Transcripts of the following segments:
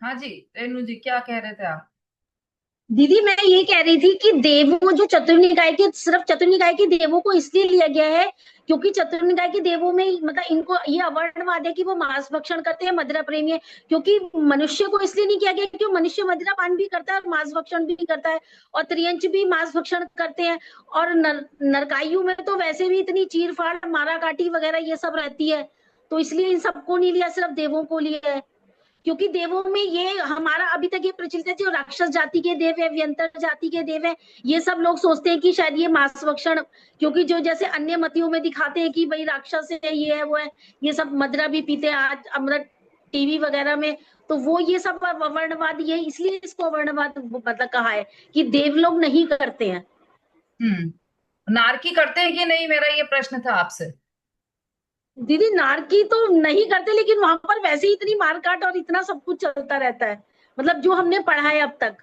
हाँ जी। रेणु जी, क्या कह रहे थे आप? दीदी मैं ये कह रही थी कि देवों जो चतुर निकाय के सिर्फ चतुर निकाय के देवों को इसलिए लिया गया है क्योंकि चतुर निकाय के देवों में मतलब इनको ये अवर्णवाद है कि वो मांस भक्षण करते हैं, मदिरा प्रेमी है। क्योंकि मनुष्य को इसलिए नहीं किया गया क्योंकि मनुष्य मदिरा पान भी करता है और मांस भक्षण भी करता है, और त्रियंच भी मांस भक्षण करते हैं। और नरकायु में तो वैसे भी इतनी चीर फाड़ मारा काटी वगैरह ये सब रहती है। तो इसलिए इन सबको नहीं लिया, सिर्फ देवों को लिया है। क्योंकि देवों में ये हमारा अभी तक ये प्रचलित है, जो राक्षस जाति के देव है, व्यंतर जाति के देव है, ये सब लोग सोचते हैं कि शायद ये मांस भक्षण, क्योंकि जो जैसे अन्य मतियों में दिखाते हैं कि भाई राक्षस है, ये है वो है, ये सब मदिरा भी पीते हैं आज अमृत टीवी वगैरह में। तो वो ये सब वर्णवाद, ये इसलिए इसको वर्णवाद मतलब कहा है कि देव लोग नहीं करते हैं। नारकी करते हैं कि नहीं, मेरा ये प्रश्न था आपसे। दीदी नारकी तो नहीं करते, लेकिन वहां पर वैसे ही इतनी मारकाट और इतना सब कुछ चलता रहता है, मतलब जो हमने पढ़ा है अब तक,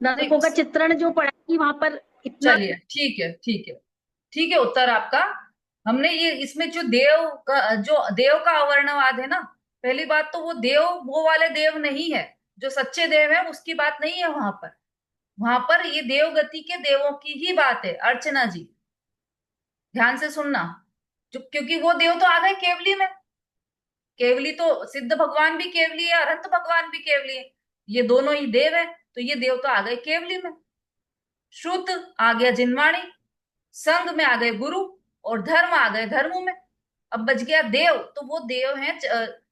नहीं नरकों का उस चित्रण जो पढ़ा है कि वहां पर इतना। चलिए, ठीक है, ठीक है। ठीक है, उत्तर आपका। हमने ये इसमें जो देव का अवर्णवाद है ना, पहली बात तो वो देव वो वाले देव नहीं है। जो सच्चे देव है उसकी बात नहीं है वहां पर। वहां पर ये देवगति के देवों की ही बात है, अर्चना जी। ध्यान से सुनना। जो क्योंकि वो देव तो आ गए केवली में। केवली तो सिद्ध भगवान भी केवली है, अनंत भगवान भी केवली है। ये दोनों ही देव है। तो ये देव तो आ गए केवली में। श्रुत आ गया जिनवाणी। संग में आ गए गुरु। और धर्म आ गए धर्म में। अब बच गया देव, तो वो देव हैं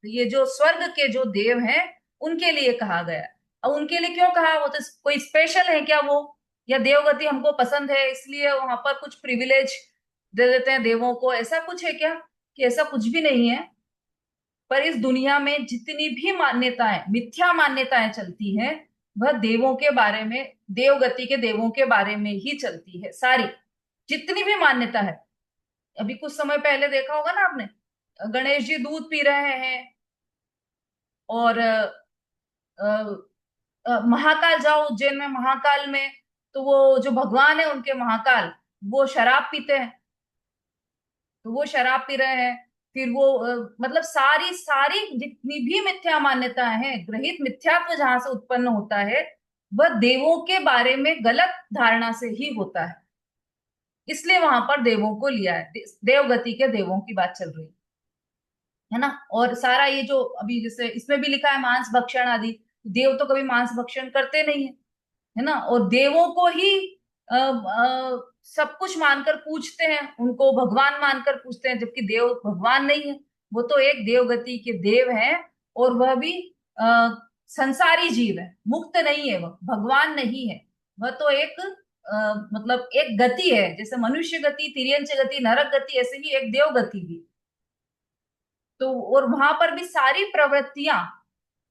ये जो स्वर्ग के जो देव हैं, उनके लिए कहा गया। अब उनके लिए क्यों कहा? वो तो कोई स्पेशल है क्या वो? या देवगति हमको पसंद है इसलिए वहां पर कुछ प्रिविलेज दे देते हैं देवों को, ऐसा कुछ है क्या? कि ऐसा कुछ भी नहीं है। पर इस दुनिया में जितनी भी मान्यताएं, मिथ्या मान्यताएं चलती हैं, वह देवों के बारे में, देवगति के देवों के बारे में ही चलती है सारी। जितनी भी मान्यता है। अभी कुछ समय पहले देखा होगा ना आपने, गणेश जी दूध पी रहे हैं। और महाकाल जाओ, उज्जैन में महाकाल में, तो वो जो भगवान है उनके महाकाल, वो शराब पीते हैं। तो वो शराब पी रहे हैं। फिर वो मतलब सारी सारी जितनी भी मिथ्या मान्यताएं हैं, ग्रहित मिथ्यात्व जहां से उत्पन्न होता है, वह देवों के बारे में गलत धारणा से ही होता है। इसलिए वहां पर देवों को लिया है, देवगति के देवों की बात चल रही है ना। और सारा ये जो अभी जैसे इसमें भी लिखा है मांस भक्षण आदि, देव तो कभी मांस भक्षण करते नहीं है। है ना। और देवों को ही सब कुछ मानकर पूजते हैं, उनको भगवान मानकर पूजते हैं, जबकि देव भगवान नहीं है। वो तो एक देवगति के देव हैं। और वह भी आ, संसारी जीव है, मुक्त नहीं है, वह भगवान नहीं है। वह तो एक मतलब एक गति है, जैसे मनुष्य गति, तिर्यंच गति, नरक गति, ऐसे ही एक देव गति भी। तो और वहां पर भी सारी प्रवृत्तियां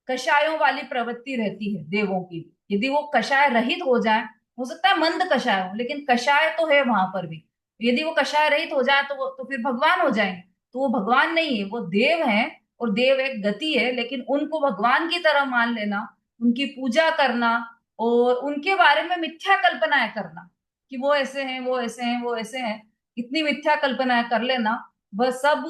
कषायों वाली प्रवृत्ति रहती है देवों की। यदि वो कषाय रहित हो जाए, हो सकता है मंद कषाय हो, लेकिन कषाय तो है वहां पर भी। यदि वो कषाय रहित हो जाए तो वो तो फिर भगवान हो जाएंगे। तो वो भगवान नहीं है, वो देव हैं। और देव एक गति है, लेकिन उनको भगवान की तरह मान लेना, उनकी पूजा करना, और उनके बारे में मिथ्या कल्पनाएं करना कि वो ऐसे हैं, वो ऐसे हैं, वो ऐसे हैं, इतनी मिथ्या कल्पनाएं कर लेना, वह सब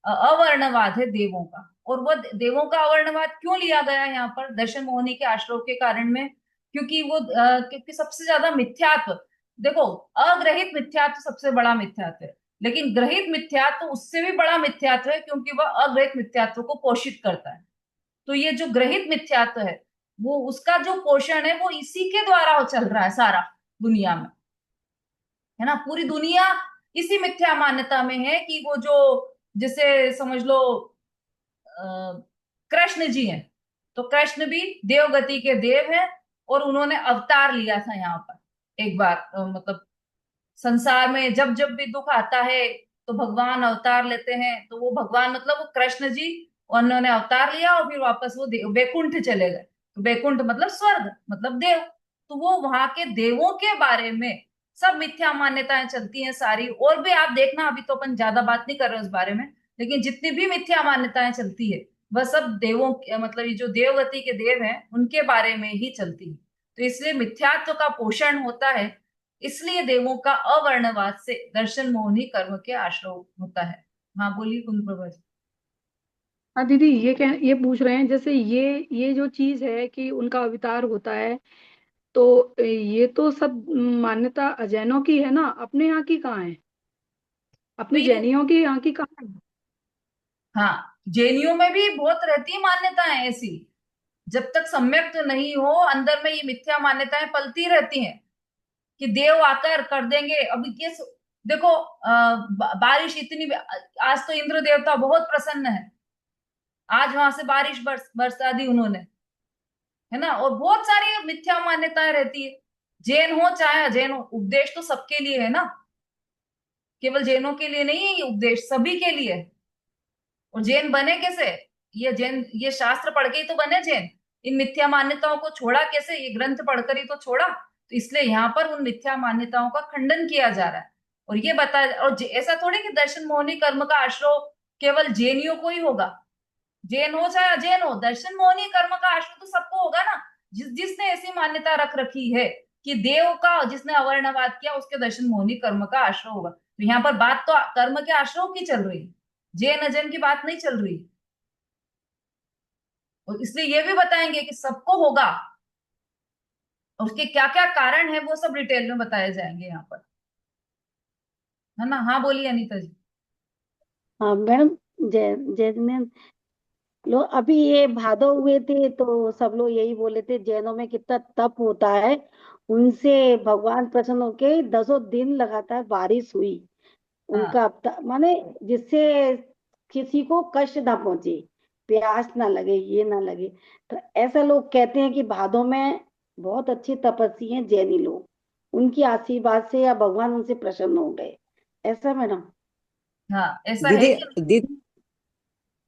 अवर्णवाद है देवों का। और वो देवों का अवर्णवाद क्यों लिया गया है यहाँ पर दर्शन मोहिनी के आश्रव के कारण में? क्योंकि वो क्योंकि सबसे ज्यादा मिथ्यात्व, देखो, अग्रहित मिथ्यात्व सबसे बड़ा मिथ्यात्व है। लेकिन ग्रहित मिथ्यात्व उससे भी बड़ा मिथ्यात्व है, क्योंकि वह अग्रहित मिथ्यात्व को पोषित करता है। तो ये जो ग्रहित मिथ्यात्व है, वो उसका जो पोषण है वो इसी के द्वारा हो चल रहा है सारा दुनिया में। है ना। पूरी दुनिया इसी मिथ्या मान्यता में है कि वो जो, जैसे समझ लो, कृष्ण जी हैं। तो कृष्ण भी देवगति के देव हैं। और उन्होंने अवतार लिया था यहाँ पर एक बार, मतलब संसार में जब जब भी दुख आता है तो भगवान अवतार लेते हैं। तो वो भगवान मतलब वो कृष्ण जी, उन्होंने अवतार लिया और फिर वापस वो बैकुंठ चले गए। तो बैकुंठ मतलब स्वर्ग, मतलब देव। तो वो वहां के देवों के बारे में सब मिथ्या मान्यताएं चलती हैं सारी। और भी आप देखना, अभी तो अपन ज्यादा बात नहीं कर रहे उस बारे में, लेकिन जितनी भी मिथ्या मान्यताएं चलती है, वह सब देवों मतलब ये जो देवगति के देव हैं उनके बारे में ही चलती है। तो इसलिए मिथ्यात्व का पोषण होता है। इसलिए देवों का अवर्णवाद से दर्शन मोहनी कर्म के आश्रय होता है। हाँ बोलिए कुंभ प्रभा जी। हाँ दीदी, ये पूछ रहे हैं, जैसे ये जो चीज है कि उनका अवतार होता है, तो ये तो सब मान्यता अजैनों की है ना, अपने यहाँ की कहाँ है? तो अपने ये, जैनियों की यहाँ की कहाँ है? हाँ, जैनियों में भी बहुत रहती है मान्यताएं ऐसी। जब तक सम्यक तो नहीं हो अंदर में, ये मिथ्या मान्यताएं पलती रहती हैं कि देव आकर कर देंगे। अब ये देखो, बारिश इतनी, आज तो इंद्र देवता बहुत प्रसन्न है, आज वहां से बारिश बरसा दी उन्होंने, है ना। और बहुत सारी मिथ्या मान्यताएं रहती है, जैन हो चाहे अजैन हो, उपदेश तो सबके लिए है ना, केवल जैनों के लिए नहीं है ये उपदेश, सभी के लिए है। और जैन बने कैसे? ये जैन, ये शास्त्र पढ़ के ही तो बने जैन। इन मिथ्या मान्यताओं को छोड़ा कैसे? ये ग्रंथ पढ़कर ही तो छोड़ा। तो इसलिए यहाँ पर उन मिथ्या मान्यताओं का खंडन किया जा रहा है। और ये बता, और ऐसा थोड़ी कि दर्शन मोहनी कर्म का आश्रय केवल जैनियों को ही होगा। जैन हो चाहे अजैन हो, दर्शन मोहनी कर्म का आश्रय तो सबको होगा ना। जिसने ऐसी मान्यता रख रखी है कि देव का, जिसने अवर्णवाद किया उसके दर्शन मोहनी कर्म का आश्रय होगा। तो यहाँ पर बात तो कर्म के आश्रय की चल रही है, जैन अजैन की बात नहीं चल रही। और इसलिए ये भी बताएंगे कि सबको होगा, और उसके क्या क्या कारण है वो सब डिटेल में बताए जाएंगे यहाँ पर, है ना। हाँ बोलिए अनीता जी। हाँ मैडम, जय जैन लोग अभी ये भादव हुए थे तो सब लोग यही बोले थे जैनों में कितना तप होता है, उनसे भगवान प्रसन्न होके 10 दिन लगातार बारिश हुई। हाँ उनका माने जिससे किसी को कष्ट ना पहुंचे, प्यास ना लगे, ये ना लगे। तो ऐसा लोग कहते हैं कि भादों में बहुत अच्छे तपस्वी हैं जैनी लोग, उनकी आशीर्वाद से या भगवान उनसे प्रसन्न हो गए। ऐसा मैडम। हाँ, ऐसा है दीदी कि, दीदी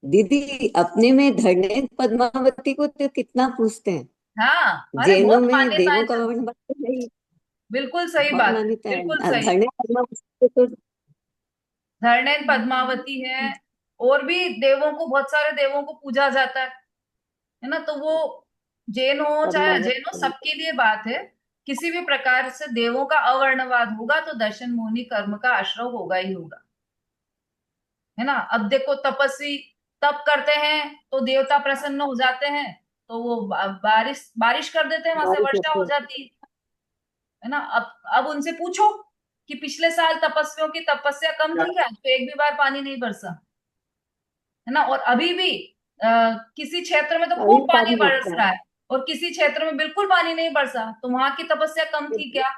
दीदी, अपने में धरणे पद्मावती को तो कितना पूछते हैं। हाँ, अरे जैनों बहुत में मान्यताएं देवों का चलती, वर्णन तो है ही, बिल्कुल सही बहुत बात है, मान्यता है। बिल्कुल सही। धरणे पद्मावती को तो धरणेन पद्मावती है, और भी देवों को, बहुत सारे देवों को पूजा जाता है ना। तो वो जैन हो चाहे अजैन हो, पद्मावत सबके लिए बात है। किसी भी प्रकार से देवों का अवर्णवाद होगा तो दर्शन मोहिनी कर्म का आश्रय होगा ही होगा, है ना। अब देखो, तपस्वी तप करते हैं तो देवता प्रसन्न हो जाते हैं, तो वो बारिश बारिश कर देते हैं, वहां से बारिश वर्षा होती हो है। जाती है ना। अब उनसे पूछो कि पिछले साल तपस्वियों की तपस्या कम थी क्या, तो एक भी बार पानी नहीं बरसा, है ना। और अभी भी किसी क्षेत्र में तो अभी खूब भी पानी पानी बरस बरसता रहा है। है, और किसी क्षेत्र में बिल्कुल पानी नहीं बरसा, तो वहां की तपस्या कम थी क्या?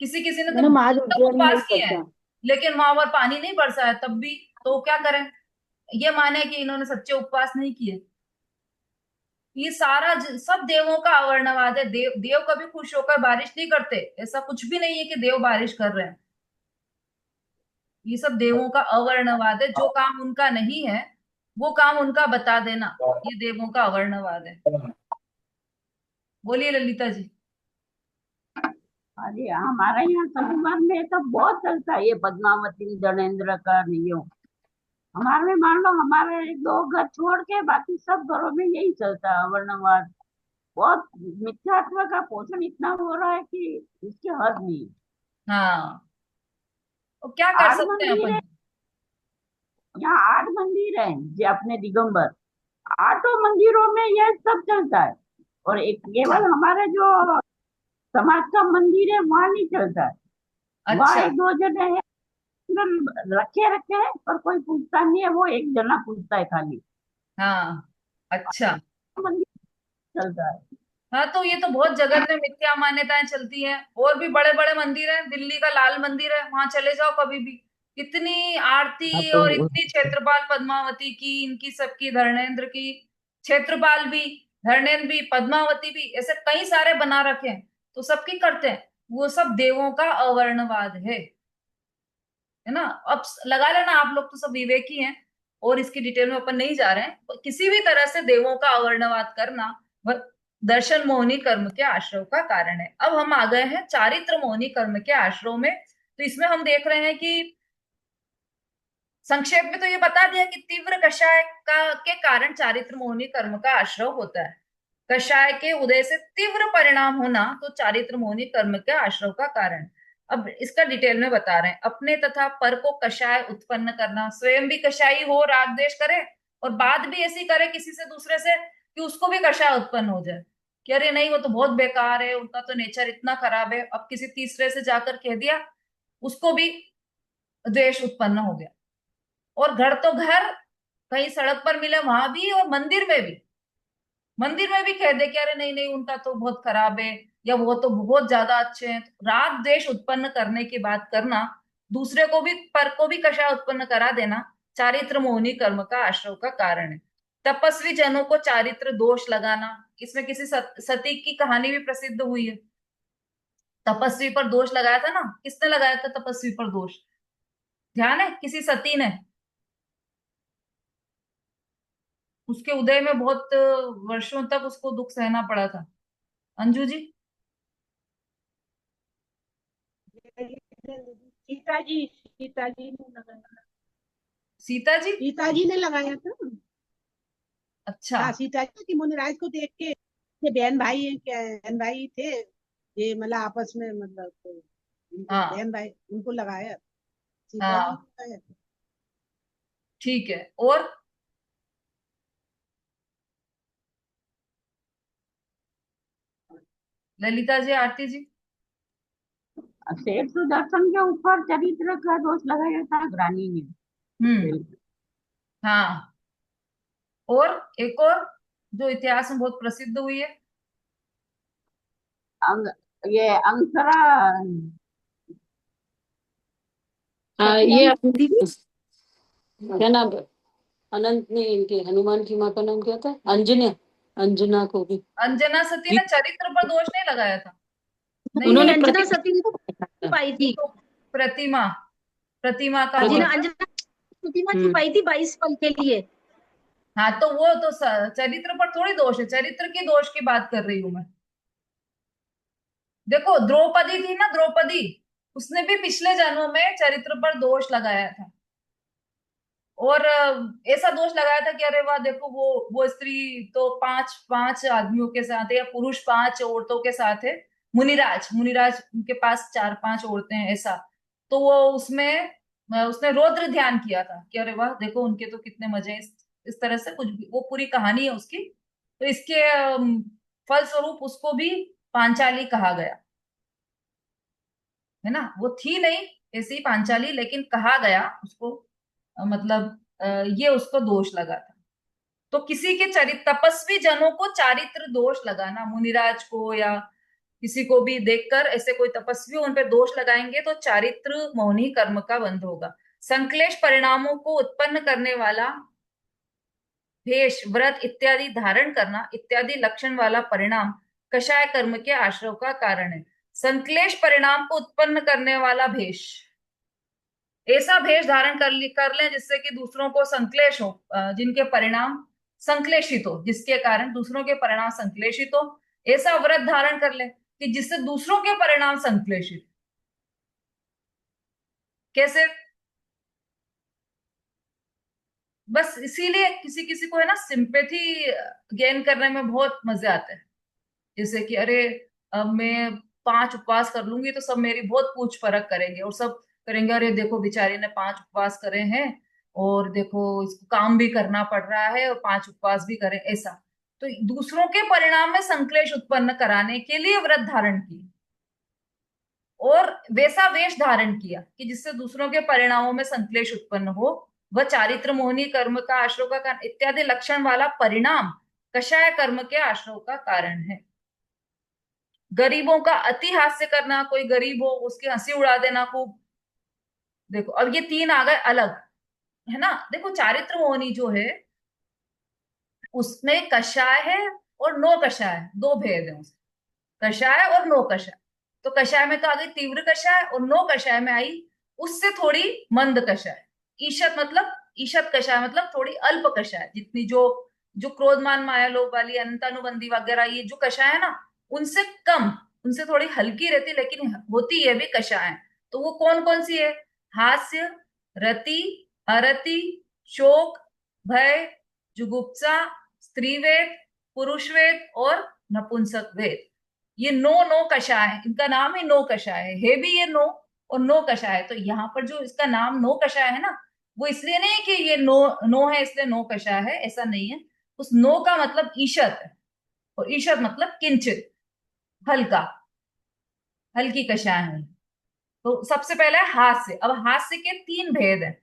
किसी किसी ने तो मैडम आज दिन तक उज्जैन में नहीं उपवास किए हैं, बरसा। लेकिन वहां पर पानी नहीं बरसा है तब भी। तो क्या करें? ये माने कि इन्होंने सच्चे उपवास नहीं किए। ये सारा सब देवों का अवर्णवाद है। देव देव कभी खुश होकर बारिश नहीं करते, ऐसा कुछ भी नहीं है कि देव बारिश कर रहे हैं। ये सब देवों का अवर्णवाद है, जो काम उनका नहीं है वो काम उनका बता देना, ये देवों का अवर्णवाद है। बोलिए ललिता जी। अरे हमारे यहाँ शनिवार में तो बहुत चलता है ये पद्मावती गणेंद्र का नियम। हमारे में मान लो हमारे दो घर छोड़ के बाकी सब घरों में यही चलता है वर्णवाद। बहुत मिथ्यात्व का पोषण इतना हो रहा है कि इसकी हद नहीं। हाँ, तो क्या कर आठ सकते हैं मंदिर है, अपन। यहाँ 8 मंदिर है जो अपने दिगंबर, 8 मंदिरों में ये सब चलता है। और एक केवल हमारे जो समाज का मंदिर है वहाँ नहीं चलता है। वहाँ अच्छा। एक दो जने हैं रखे रखे हैं, पर कोई पूछता नहीं है, वो एक जना पूछता है खाली। हाँ, अच्छा। मंदिर चलता है। हाँ, तो ये तो बहुत जगत में मिथ्या मान्यताएं चलती हैं। और भी बड़े बड़े मंदिर हैं, दिल्ली का लाल मंदिर है, वहां चले जाओ कभी भी, इतनी हाँ आरती, तो और इतनी क्षेत्रपाल पद्मावती की, इनकी सबकी, धर्मेंद्र की, क्षेत्रपाल भी, धर्मेंद्र भी, पद्मावती भी, ऐसे कई सारे बना रखे हैं, तो सबकी करते हैं। वो सब देवों का अवर्णवाद है ना। अब लगा लेना, आप लोग तो सब विवेकी हैं, और इसकी डिटेल में अपन नहीं जा रहे हैं। किसी भी तरह से देवों का अवर्णवाद करना वह दर्शन मोहनी कर्म के आश्रय का कारण है। अब हम आ गए हैं चारित्र मोहनी कर्म के आश्रय में। तो इसमें हम देख रहे हैं कि संक्षेप में तो ये बता दिया कि तीव्र कषाय का के कारण चारित्र मोहनी कर्म का आश्रय होता है। कषाय के उदय से तीव्र परिणाम होना तो चारित्र मोहनी कर्म के आश्रय का कारण। अब इसका डिटेल में बता रहे हैं। अपने तथा पर को कषाय उत्पन्न करना, स्वयं भी कषाई हो, राग द्वेष करे, और बात भी ऐसी करे किसी से दूसरे से कि उसको भी कषाय उत्पन्न हो जाए कि अरे नहीं वो तो बहुत बेकार है, उनका तो नेचर इतना खराब है। अब किसी तीसरे से जाकर कह दिया, उसको भी द्वेष उत्पन्न हो गया। और घर तो घर, कहीं सड़क पर मिले वहां भी, और मंदिर में भी कह दे कि अरे नहीं नहीं उनका तो बहुत खराब है, या वो तो बहुत ज्यादा अच्छे हैं। राग द्वेष उत्पन्न करने की बात करना, दूसरे को भी, पर को भी कषाय उत्पन्न करा देना, चारित्र मोहनी कर्म का आश्रव का कारण है। तपस्वी जनों को चारित्र दोष लगाना, इसमें किसी सती की कहानी भी प्रसिद्ध हुई है। तपस्वी पर दोष लगाया था ना, किसने लगाया था तपस्वी पर दोष? ध्यान है? किसी सती ने। उसके उदय में बहुत वर्षों तक उसको दुख सहना पड़ा था। अंजू जी? सीता जी ने लगाया। सीता जी? सीता जी ने लगाया था। अच्छा। हाँ, सीता जी कि मुनिराज को देख के, ये बहन भाई है, क्या बहन भाई थे ये, मतलब आपस में, मतलब तो उनको हाँ बहन भाई उनको लगाया, सीता जी ने हाँ, लगाया। ठीक है। और ललिता जी, आरती जी? सेठ सुदर्शन के ऊपर चरित्र का दोष लगाया था ग्रानी ने। हम्म। हाँ। और एक और जो इतिहास में बहुत प्रसिद्ध हुई है। अंग ये अंतरा हाँ, सती ये दीदी क्या नाम है, अनंत ने इनके हनुमान की माँ का नाम क्या था, अंजना, अंजना को भी अंजना सती ने चरित्र पर दोष नहीं लगाया था। नहीं नहीं, उन्होंने नहीं, अंजना प्रति सती ने तो छुपाई थी। तो प्रतिमा, प्रतिमा का हाँ जी दोष ना, था। अंजना प्रतिमा हम्म छुपाई थी 22 पल के लिए। हाँ, तो वो तो चरित्र पर थोड़ी दोष है, चरित्र की दोष की बात कर रही हूं मैं। देखो द्रौपदी थी ना, द्रौपदी, उसने भी पिछले जन्मों में चरित्र पर दोष लगाया था। और ऐसा दोष लगाया था कि अरे वाह देखो, वो स्त्री तो पांच पांच आदमियों के साथ है, या पुरुष पांच औरतों के साथ है। मुनिराज, मुनिराज उनके पास चार पांच औरतें हैं, ऐसा। तो वो उसमें उसने रौद्र ध्यान किया था कि अरे वाह देखो उनके तो कितने मजे हैं, इस तरह से कुछ भी, वो पूरी कहानी है उसकी। तो इसके फलस्वरूप उसको भी पांचाली कहा गया, है ना। वो थी नहीं ऐसी पांचाली, लेकिन कहा गया उसको। मतलब ये उसको दोष लगा था। तो किसी के चरित्र, तपस्वी जनों को चारित्र दोष लगाना, मुनिराज को या किसी को भी देखकर ऐसे कोई तपस्वी उन पे दोष लगाएंगे तो चारित्र मौनी कर्म का बंध होगा। संक्लेश परिणामों को उत्पन्न करने वाला भेष, व्रत इत्यादि धारण करना इत्यादि लक्षण वाला परिणाम कषाय कर्म के आश्रव का कारण है। संक्लेश परिणाम को उत्पन्न करने वाला भेष, ऐसा भेष धारण कर लें जिससे कि दूसरों को संक्लेश हो, जिनके परिणाम संक्लेशित हो, जिसके कारण दूसरों के परिणाम संक्लेशित हो। ऐसा व्रत धारण कर ले कि जिससे दूसरों के परिणाम संक्लेशित। कैसे? बस इसीलिए किसी किसी को है ना सिंपैथी गेन करने में बहुत मजे आते हैं। जैसे कि अरे अब मैं 5 उपवास कर लूंगी तो सब मेरी बहुत पूछ परख करेंगे, और सब करेंगे अरे देखो बेचारी ने 5 उपवास करे हैं, और देखो इसको काम भी करना पड़ रहा है और 5 उपवास भी करे, ऐसा। तो दूसरों के परिणाम में संक्लेश उत्पन्न कराने के लिए व्रत धारण की, और वैसा वेश धारण किया कि जिससे दूसरों के परिणामों में संक्लेश उत्पन्न हो। वह चारित्र मोहनी कर्म का आश्रव का कारण इत्यादि लक्षण वाला परिणाम कषाय कर्म के आश्रव का कारण है। गरीबों का अति हास्य करना, कोई गरीब हो उसकी हंसी उड़ा देना खूब। देखो अब ये तीन आ गए अलग, है ना। देखो चारित्र मोहनी जो है उसमें कषाय है और नो कषाय है, दो भेद है उसमें, कषाय और नो कषाय। तो कषाय में तो आ गई तीव्र कषाय, और नो कषाय में आई उससे थोड़ी मंद कषाय। ईशत मतलब, ईशत कषाय मतलब थोड़ी अल्प कषाय, जितनी जो जो क्रोधमान माया लोभ वाली अनंतानुबंधी वगैरह ये जो कषाय है ना, उनसे कम, उनसे थोड़ी हल्की रहती, लेकिन होती है भी कषाय। तो वो कौन कौन सी है? हास्य, रति, अरति, शोक, भय, जुगुप्सा, स्त्रीवेद, पुरुषवेद और नपुंसक वेद। ये नो नो कषाय है, इनका नाम ही नो कषाय है भी ये नो और नो कषाय है। तो यहाँ पर जो इसका नाम नो कषाय है ना, वो इसलिए नहीं कि ये नो नो है इसलिए नो कषाय है, ऐसा नहीं है। उस नो का मतलब ईशत है, और ईशत मतलब किंचित, हल्का, हल्की कषाय है। तो सबसे पहले है हास्य। अब हास्य के तीन भेद हैं।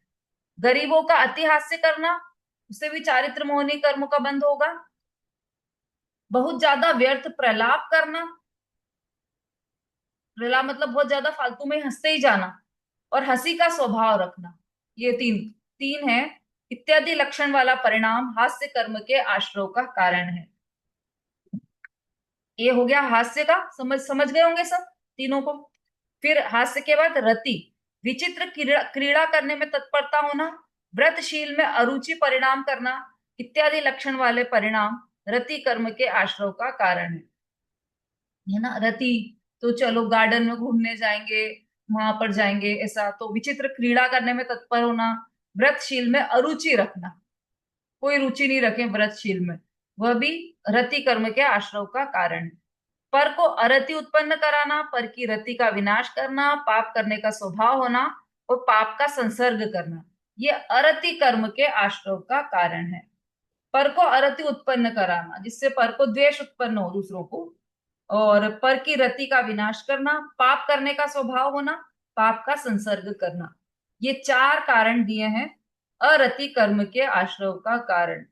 गरीबों का अति हास्य करना, उससे भी चारित्र मोहनी कर्म का बंध होगा। बहुत ज्यादा व्यर्थ प्रलाप करना, प्रलाप मतलब बहुत ज्यादा फालतू में हंसते ही जाना, और हंसी का स्वभाव रखना। ये तीन तीन है इत्यादि लक्षण वाला परिणाम हास्य कर्म के आश्रव का कारण है। ये हो गया हास्य का, समझ समझ गए होंगे सब तीनों को। फिर हास्य के बाद रति, विचित्र क्रीड़ा क्रीड़ा करने में तत्परता होना, व्रतशील में अरुचि परिणाम करना, इत्यादि लक्षण वाले परिणाम रति कर्म के आश्रव का कारण है ना। रति तो चलो गार्डन में घूमने जाएंगे, वहां पर जाएंगे ऐसा, तो विचित्र क्रीड़ा करने में तत्पर होना, व्रतशील में अरुचि रखना, कोई रुचि नहीं रखे व्रतशील में, वह भी रति कर्म के आश्रव का कारण है। पर को अरति उत्पन्न कराना, पर की रति का विनाश करना, पाप करने का स्वभाव होना और पाप का संसर्ग करना, ये अरति कर्म के आश्रव का कारण है। पर को अरति उत्पन्न कराना, जिससे पर को द्वेष उत्पन्न हो दूसरों को, और पर की रति का विनाश करना, पाप करने का स्वभाव होना, पाप का संसर्ग करना, ये चार कारण दिए हैं अरति कर्म के आश्रव का कारण।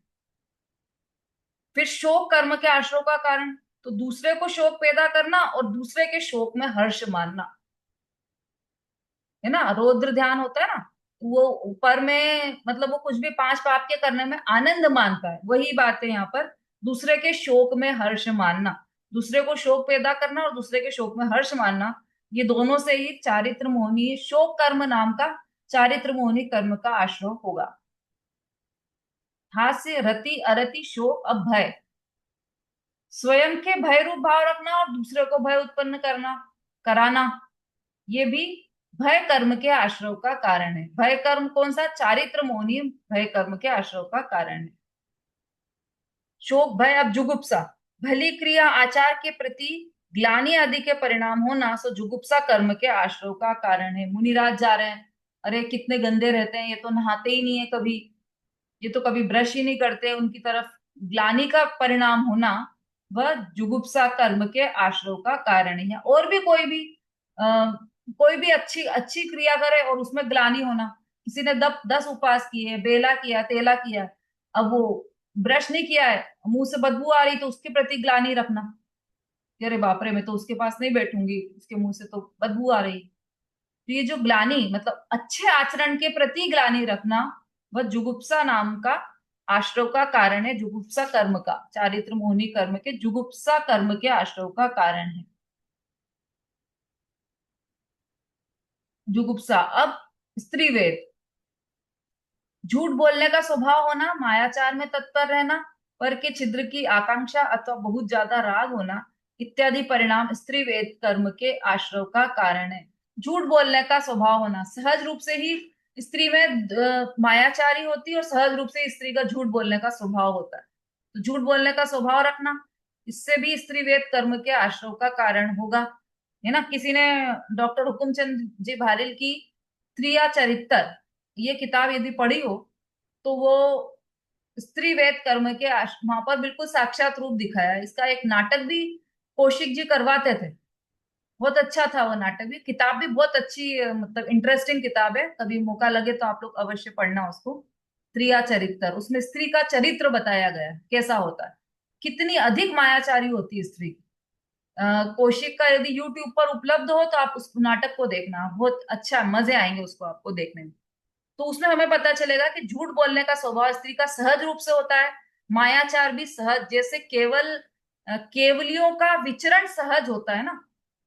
फिर शोक कर्म के आश्रव का कारण, तो दूसरे को शोक पैदा करना और दूसरे के शोक में हर्ष मानना, है ना। रौद्र ध्यान होता है ना, वो ऊपर में मतलब वो कुछ भी पांच पाप के करने में आनंद मानता है, वही बात है यहाँ पर। दूसरे के शोक में हर्ष मानना, दूसरे को शोक पैदा करना और दूसरे के शोक में हर्ष मानना, ये दोनों से ही चारित्र मोहनी शोक कर्म नाम का चारित्र मोहनी कर्म का आश्रय होगा। हास्य, रति, अरति, शोक। अब भय, स्वयं के भय रूप भाव रखना और दूसरे को भय उत्पन्न करना कराना, ये भी भय कर्म के आश्रव का कारण है। भय कर्म कौन सा? चारित्र मोहनी भय कर्म के आश्रव का कारण है। शोक, भय। अब जुगुप्सा, भली क्रिया आचार के प्रति ग्लानि आदि के परिणाम होना, सो जुगुप्सा कर्म के आश्रव का कारण है। मुनिराज जा रहे हैं, अरे कितने गंदे रहते हैं, ये तो नहाते ही नहीं है कभी, ये तो कभी ब्रश ही नहीं करते, उनकी तरफ ग्लानि का परिणाम होना वह जुगुप्सा कर्म के आश्रव का कारण है। और भी कोई भी अच्छी अच्छी क्रिया करे और उसमें ग्लानि होना, किसी ने 10 उपवास किए, बेला किया, तेला किया, अब वो ब्रश नहीं किया है, मुंह से बदबू आ रही, तो उसके प्रति ग्लानि रखना कि अरे बाप रे, मैं तो उसके पास नहीं बैठूंगी, उसके मुंह से तो बदबू आ रही। तो ये जो ग्लानि मतलब अच्छे आचरण के प्रति ग्लानि रखना, वह जुगुप्सा नाम का आश्रव का कारण है। जुगुप्सा कर्म का, चारित्र मोहनी कर्म के जुगुप्सा कर्म के आश्रव का कारण है जुगुप्सा। अब स्त्रीवेद, झूठ बोलने का स्वभाव होना, मायाचार में तत्पर रहना, पर के छिद्र की आकांक्षा अथवा बहुत ज्यादा राग होना, इत्यादि परिणाम स्त्रीवेद कर्म के आश्रव का कारण है। झूठ बोलने का स्वभाव होना, सहज रूप से ही स्त्री में मायाचारी होती है और सहज रूप से स्त्री का झूठ बोलने का स्वभाव होता है, तो झूठ बोलने का स्वभाव रखना, इससे भी स्त्रीवेद कर्म के आश्रव का कारण होगा, है ना। किसी ने डॉक्टर हुकुमचंद जी भारिल की स्त्रिया चरित्र ये किताब यदि पढ़ी हो, तो वो स्त्रीवेद कर्म के वहां पर बिल्कुल साक्षात रूप दिखाया है। इसका एक नाटक भी कौशिक जी करवाते थे, बहुत अच्छा था वो नाटक भी। किताब भी बहुत अच्छी मतलब इंटरेस्टिंग किताब है, कभी मौका लगे तो आप लोग अवश्य पढ़ना उसको। स्त्रिया चरित्र, उसमें स्त्री का चरित्र बताया गया है कैसा होता है, कितनी अधिक मायाचारी होती है स्त्री। कौशिक का यदि यूट्यूब पर उपलब्ध हो तो आप उस नाटक को देखना, बहुत अच्छा, मजे आएंगे उसको आपको देखने में। तो उसमें हमें पता चलेगा कि झूठ बोलने का स्वभाव स्त्री का सहज रूप से होता है, मायाचार भी सहज, जैसे केवल केवलियों का विचरण सहज होता है ना,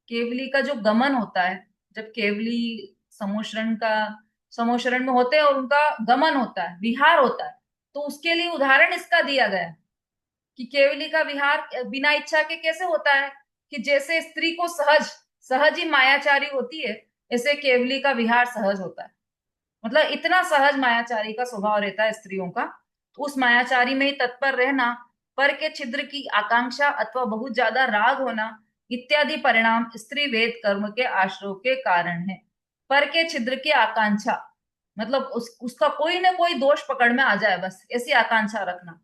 केवली का जो गमन होता है, जब केवली समोशरण में होते हैं और उनका गमन होता है, विहार होता है, तो उसके लिए उदाहरण इसका दिया गया है कि केवली का विहार बिना इच्छा के कैसे होता है, कि जैसे स्त्री को सहज सहज ही मायाचारी होती है, ऐसे केवली का विहार सहज होता है। मतलब इतना सहज मायाचारी का स्वभाव रहता है स्त्रियों का, तो उस मायाचारी में ही तत्पर रहना, पर के छिद्र की आकांक्षा अथवा बहुत ज्यादा राग होना, इत्यादि परिणाम स्त्री वेद कर्म के आश्रव के कारण है। पर के छिद्र की आकांक्षा, मतलब उसका कोई ना कोई दोष पकड़ में आ जाए, बस ऐसी आकांक्षा रखना।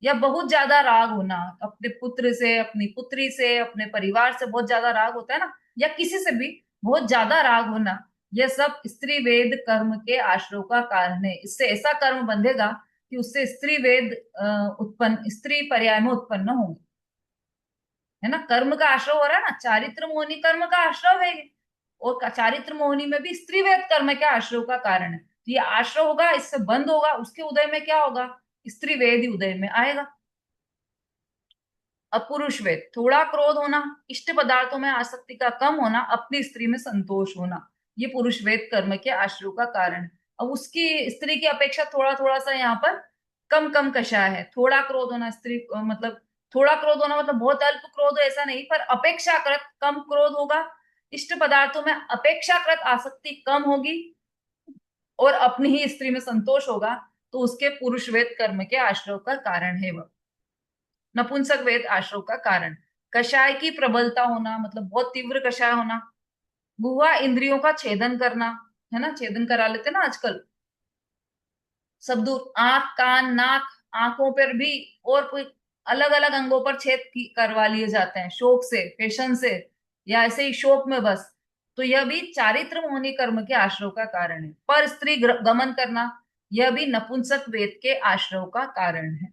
या बहुत ज्यादा राग होना, अपने पुत्र से, अपनी पुत्री से, अपने परिवार से बहुत ज्यादा राग होता है ना, या किसी से भी बहुत ज्यादा राग होना, यह सब स्त्री वेद कर्म के आश्रय का कारण है। इससे ऐसा कर्म बंधेगा कि उससे स्त्री वेद उत्पन्न, स्त्री पर्याय में उत्पन्न होंगे, है ना। कर्म का आश्रय हो रहा है ना, चारित्र मोहनी कर्म का आश्रय है ये। और चारित्र मोहनी में भी स्त्री वेद कर्म के आश्रय का कारण है। तो ये आश्रय होगा, इससे बंद होगा, उसके उदय में क्या होगा, स्त्री वेद ही उदय में आएगा। अब पुरुष वेद, थोड़ा क्रोध होना, इष्ट पदार्थों में आसक्ति का कम होना, अपनी स्त्री में संतोष होना, ये पुरुष वेद कर्म के आश्रय का कारण है। अब उसकी स्त्री की अपेक्षा थोड़ा थोड़ा सा यहाँ पर कम कम कषाय है। थोड़ा क्रोध होना, स्त्री मतलब थोड़ा क्रोध होना मतलब बहुत अल्प क्रोध हो ऐसा नहीं, पर अपेक्षाकृत कम क्रोध होगा, इष्ट पदार्थों में अपेक्षाकृत आसक्ति कम होगी, और अपनी ही स्त्री में संतोष होगा, तो उसके पुरुष वेद कर्म के आश्रय का कारण है वह। नपुंसक वेद आश्रय का कारण, कषाय की प्रबलता होना, मतलब बहुत तीव्र कषाय होना, गुहा इंद्रियों का छेदन करना, है ना, छेदन करा लेते ना आजकल सब दूर, आंख कान नाक, आंखों पर भी और कोई अलग अलग अंगों पर छेद करवा लिए जाते हैं, शोक से, फैशन से, या ऐसे ही शोक में बस। तो यह भी चारित्र मोहनी कर्म के आश्रय का कारण है। पर स्त्री गमन करना, यह भी नपुंसक वेद के आश्रय का कारण है।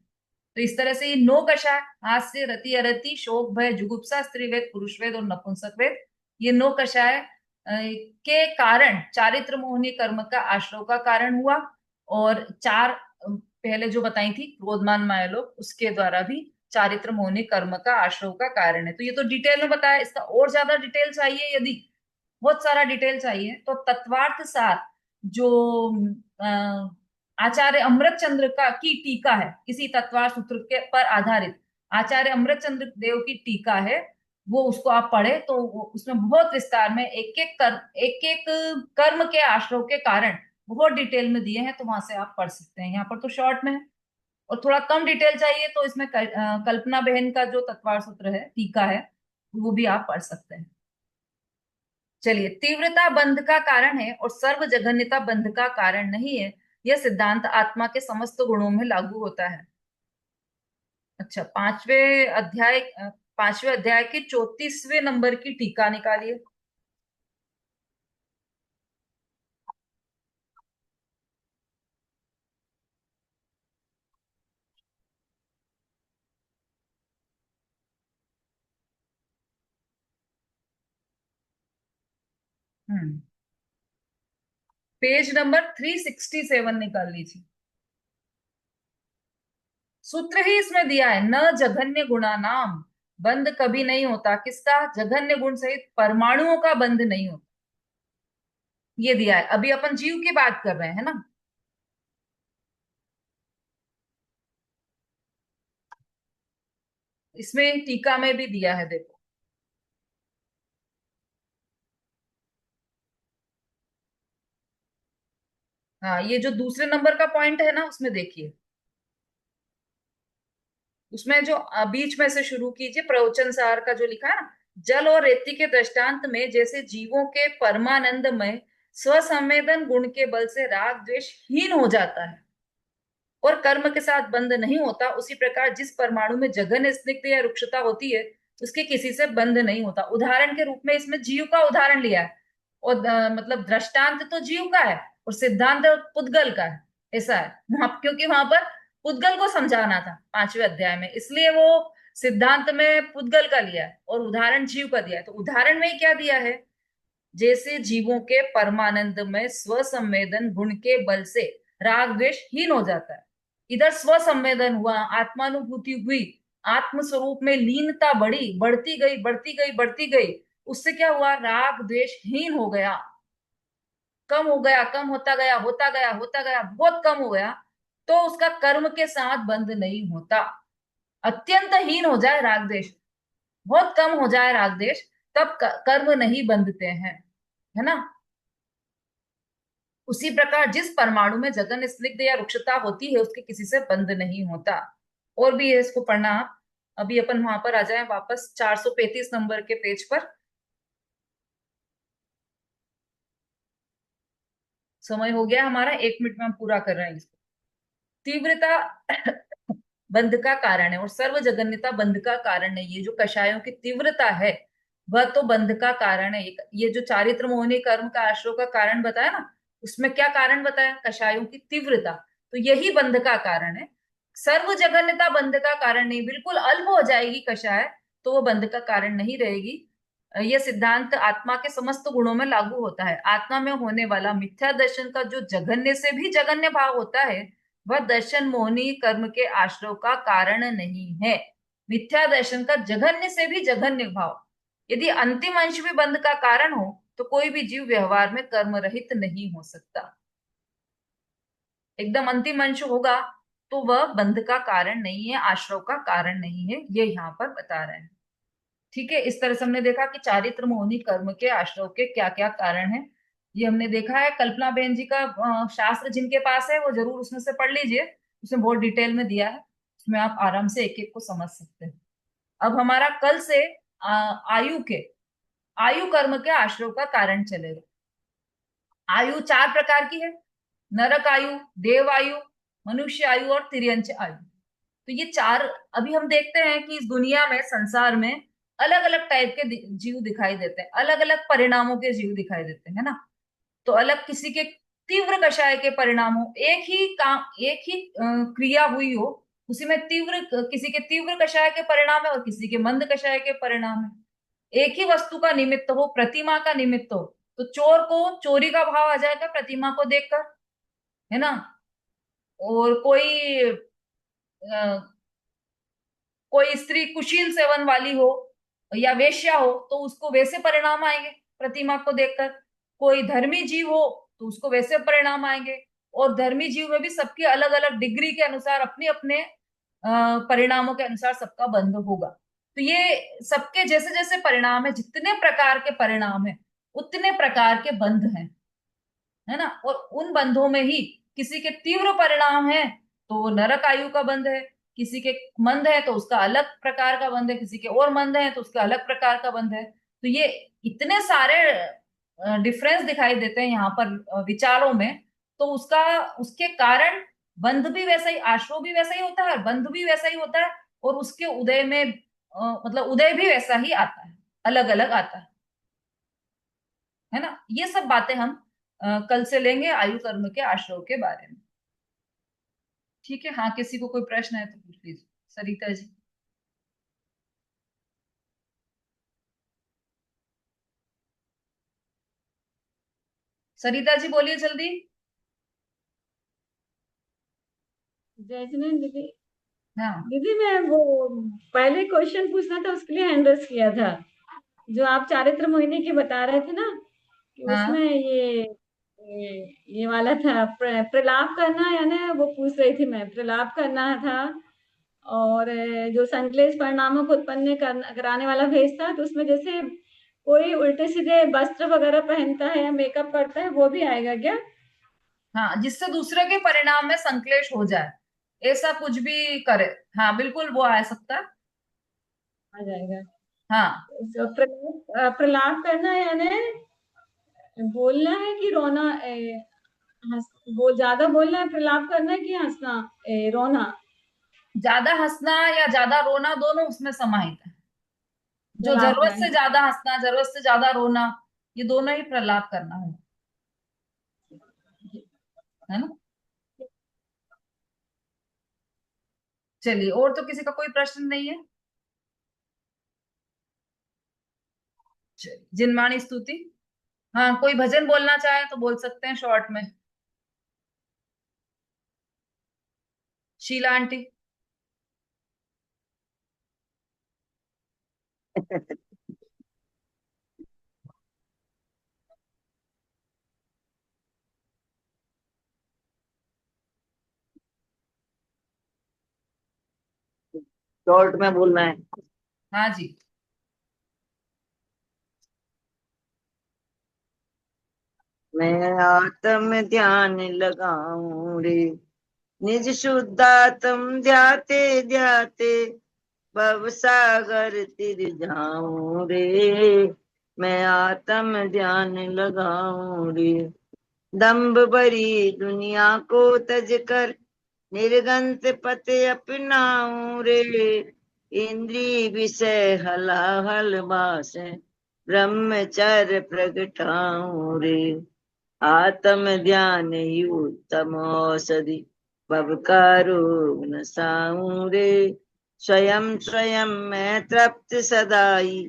तो इस तरह से ये 9 कषाय, हास्य रति अरति शोक भय जुगुप्सा स्त्रीवेद पुरुषवेद और नपुंसक वेद, ये 9 कषाय के कारण चारित्र मोहनी कर्म का आश्रय का कारण हुआ। और 4 पहले जो बताई थी क्रोधमान मायालोक, उसके द्वारा भी चारित्र मोहनी कर्म का आश्रय का कारण है। तो ये तो डिटेल में बताया, इसका और ज्यादा डिटेल चाहिए, यदि बहुत सारा डिटेल चाहिए तो तत्वार्थ सार जो आचार्य अमृतचंद्र का की टीका है, इसी तत्वार सूत्र के पर आधारित आचार्य अमृतचंद्र देव की टीका है, वो उसको आप पढ़े तो उसमें बहुत विस्तार में एक एक कर्म के आश्रय के कारण बहुत डिटेल में दिए हैं, तो वहां से आप पढ़ सकते हैं। यहाँ पर तो शॉर्ट में है, और थोड़ा कम डिटेल चाहिए तो इसमें कल्पना बहन का जो तत्वार सूत्र है, टीका है, वो भी आप पढ़ सकते हैं। चलिए, तीव्रता बंध का कारण है और सर्व जघन्यता बंध का कारण नहीं है, यह सिद्धांत आत्मा के समस्त गुणों में लागू होता है। अच्छा, 5वें अध्याय की 34वें नंबर की टीका निकालिए। हम्म, पेज नंबर 367 निकाल लीजिए। सूत्र ही इसमें दिया है, न जघन्य गुणा नाम, बंध कभी नहीं होता, किसका, जघन्य गुण सहित परमाणुओं का बंध नहीं होता, ये दिया है। अभी अपन जीव की बात कर रहे हैं ना। इसमें टीका में भी दिया है, देखो। हाँ, ये जो दूसरे नंबर का पॉइंट है ना, उसमें देखिए, उसमें जो बीच में से शुरू कीजिए, प्रवचन सार का जो लिखा है ना, जल और रेती के दृष्टांत में जैसे जीवों के परमानंद में स्वसंवेदन गुण के बल से राग द्वेष हीन हो जाता है और कर्म के साथ बंध नहीं होता, उसी प्रकार जिस परमाणु में जघन्य स्निग्ध या रुक्षता होती है, उसके किसी से बंध नहीं होता। उदाहरण के रूप में इसमें जीव का उदाहरण लिया है, और मतलब दृष्टांत तो जीव का है और सिद्धांत पुद्गल का है, ऐसा है वहां, क्योंकि वहां पर पुद्गल को समझाना था 5वें अध्याय में, इसलिए वो सिद्धांत में पुद्गल का लिया है और उदाहरण जीव का दिया है। तो उदाहरण में क्या दिया है, जैसे जीवों के परमानंद में स्वसंवेदन गुण के बल से राग द्वेष हीन हो जाता है, इधर स्वसंवेदन हुआ, आत्मानुभूति हुई, आत्म स्वरूप में लीनता बढ़ी, बढ़ती गई बढ़ती गई बढ़ती गई, उससे क्या हुआ, राग द्वेष हीन हो गया, कम हो गया, कम होता गया, होता गया, होता गया, बहुत कम हो गया, तो उसका कर्म के साथ बंध नहीं होता। अत्यंत हीन हो जाए राग द्वेष, बहुत कम हो जाए राग द्वेष, तब कर्म नहीं बंधते हैं, है ना। उसी प्रकार जिस परमाणु में जघन स्निग्ध या रुक्षता होती है, उसके किसी से बंध नहीं होता। और भी है, इसको पढ़ना आप। अभी अपन वहां पर आ जाए वापस 435 नंबर के पेज पर। समय हो गया हमारा, 1 मिनट में हम पूरा कर रहे हैं इसको। तीव्रता बंध का कारण है और सर्व जगन्यता बंध का कारण है। ये जो कषायों की तीव्रता है वह तो बंध का कारण है। ये जो चारित्र मोहनी कर्म का आश्रय का कारण बताया ना, उसमें क्या कारण बताया? कषायों की तीव्रता, तो यही बंध का कारण है। सर्व जगन्यता बंध का कारण नहीं, बिल्कुल अल्प हो जाएगी कषाय तो वो बंध का कारण नहीं रहेगी। यह सिद्धांत आत्मा के समस्त गुणों में लागू होता है। आत्मा में होने वाला मिथ्या दर्शन का जो जघन्य से भी जघन्य भाव होता है वह दर्शन मोहनी कर्म के आश्रय का कारण नहीं है। मिथ्या दर्शन का जघन्य से भी जघन्य भाव, यदि अंतिम अंश भी बंध का कारण हो तो कोई भी जीव व्यवहार में कर्म रहित नहीं हो सकता। एकदम अंतिम अंश होगा तो वह बंध का कारण नहीं है, आश्रय का कारण नहीं है, ये यहाँ पर बता रहे हैं। ठीक है, इस तरह से हमने देखा कि चारित्र मोहनी कर्म के आश्रय के क्या क्या कारण है, ये हमने देखा है। कल्पना बहन जी का शास्त्र जिनके पास है वो जरूर उसमें से पढ़ लीजिए, उसमें बहुत डिटेल में दिया है, उसमें आप आराम से एक एक को समझ सकते हैं। अब हमारा कल से आयु कर्म के आश्रय का कारण चलेगा। आयु 4 प्रकार की है, नरक आयु, देव आयु, मनुष्य आयु और तिर्यंच आयु। तो ये 4 अभी हम देखते हैं कि इस दुनिया में, संसार में अलग अलग टाइप के जीव दिखाई देते हैं, अलग अलग परिणामों के जीव दिखाई देते हैं, है ना। तो अलग किसी के तीव्र कषाय के परिणाम हो, एक ही काम, एक ही क्रिया हुई हो, उसी में तीव्र, किसी के तीव्र कषाय के परिणाम है और किसी के मंद कषाय के परिणाम है। एक ही वस्तु का निमित्त हो, प्रतिमा का निमित्त हो, तो चोर को चोरी का भाव आ जाएगा प्रतिमा को देखकर, है ना। और कोई स्त्री कुशील सेवन वाली हो या वेश्या हो तो उसको वैसे परिणाम आएंगे प्रतिमा को देखकर। कोई धर्मी जीव हो तो उसको वैसे परिणाम आएंगे। और धर्मी जीव में भी सबकी अलग अलग डिग्री के अनुसार, अपने अपने परिणामों के अनुसार सबका बंध होगा। तो ये सबके जैसे जैसे परिणाम है, जितने प्रकार के परिणाम है उतने प्रकार के बंध हैं, है ना। और उन बंधों में ही किसी के तीव्र परिणाम है तो नरक आयु का बंध है, किसी के मंद है तो उसका अलग प्रकार का बंध है, किसी के और मंद है तो उसका अलग प्रकार का बंध है। तो ये इतने सारे डिफरेंस दिखाई देते हैं यहाँ पर विचारों में। तो उसका, उसके कारण बंध भी वैसा ही, आश्रय भी वैसा ही होता है, बंध भी वैसा ही होता है, और उसके उदय में मतलब उदय भी वैसा ही आता है, अलग अलग आता है ना। ये सब बातें हम कल से लेंगे आयु कर्म के आश्रय के बारे में। ठीक है, हाँ, किसी को कोई प्रश्न है तो पूछ लीजिए। सरिता जी। सरिता जी बोलिए जल्दी। जय जिनेन्द्र दीदी। हाँ दीदी मैं वो पहले क्वेश्चन पूछना था, उसके लिए हैंड रेस किया था। जो आप चारित्र मोहिनी की बता रहे थे ना, कि हाँ उसमें ये वाला था, प्रलाप करना, यानी वो पूछ रही थी मैं, प्रलाप करना था। और जो संश्लेष परिणामों को उत्पन्न कराने वाला भेष था, तो उसमें जैसे कोई उल्टे सीधे वस्त्र वगैरह पहनता है या मेकअप करता है, वो भी आएगा क्या? हाँ, जिससे दूसरे के परिणाम में संक्लेश हो जाए, ऐसा कुछ भी करे, हाँ बिल्कुल वो आ सकता है। आ जाएगा। हाँ, तो प्रलाप करना यानी बोलना है कि रोना, वो ज्यादा बोलना है, प्रलाप करना है कि हंसना, रोना? ज्यादा हंसना या ज्यादा रोना दोनों उसमें समाहित है। जो प्रलाप जरूरत में। से ज्यादा हंसना, जरूरत से ज्यादा रोना, ये दोनों ही प्रलाप करना है ना। चलिए, और तो किसी का कोई प्रश्न नहीं है। चलिए, जिनवाणी स्तुति। हाँ, कोई भजन बोलना चाहे तो बोल सकते हैं शॉर्ट में। शीला आंटी। शॉर्ट में बोलना है। हाँ जी। मैं आत्म ध्यान लगाऊं रे, निज शुद्धात्म ध्याते ध्याते, भव सागर तिर जाऊं रे। मैं आत्म ध्यान लगाऊं रे। दम्भ भरी दुनिया को तज कर निर्गंत पथ अपनाऊं रे। इंद्री विषय हलाहल बासे ब्रह्मचर्य प्रगटाऊं रे। आत्म ध्यान ही उत्तम औषधि भव का रोग नसाऊं रे। स्वयं स्वयं मैं तृप्त सदाई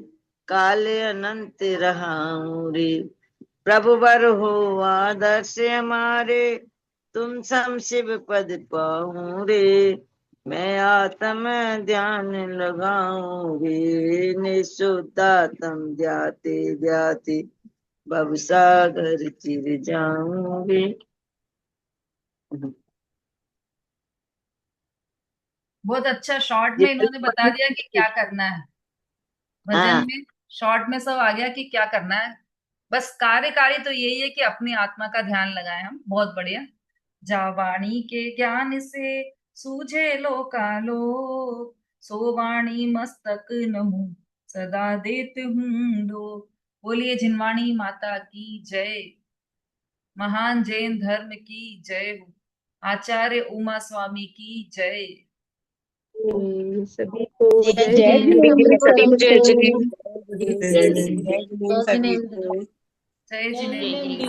काल अनंत रहाऊं रे। प्रभु वर हो आदर्श हमारे तुम सम शिव पद पाऊं रे। मैं आत्म ध्यान लगाऊं रे। निशुद्धात्म ध्याते ध्याते भव सागर चिर जाऊं रे। बहुत अच्छा शॉर्ट में इन्होंने बता दिया कि क्या करना है भजन हाँ में। शॉर्ट में सब आ गया कि क्या करना है। बस कार्यकारी तो यही है कि अपनी आत्मा का ध्यान लगाएं हम। बहुत बढ़िया। जा वाणी के ज्ञान से सूझे लोकालोक, सो वाणी मस्तक नमु सदा देत हूँ लोक। बोलिए जिनवाणी माता की जय। महान जैन धर्म की जय हो। आचार्य उमा स्वामी की जय। सभी को जय जय जय जिनेंद्र जिनेंद्र सर सर को। को। जय जय सभी जिनेंद्र। को। जय जिनेन्द्र। जय जय जिनेंद्र।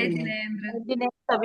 जिनेन्द्र। जय जिनेंद्र।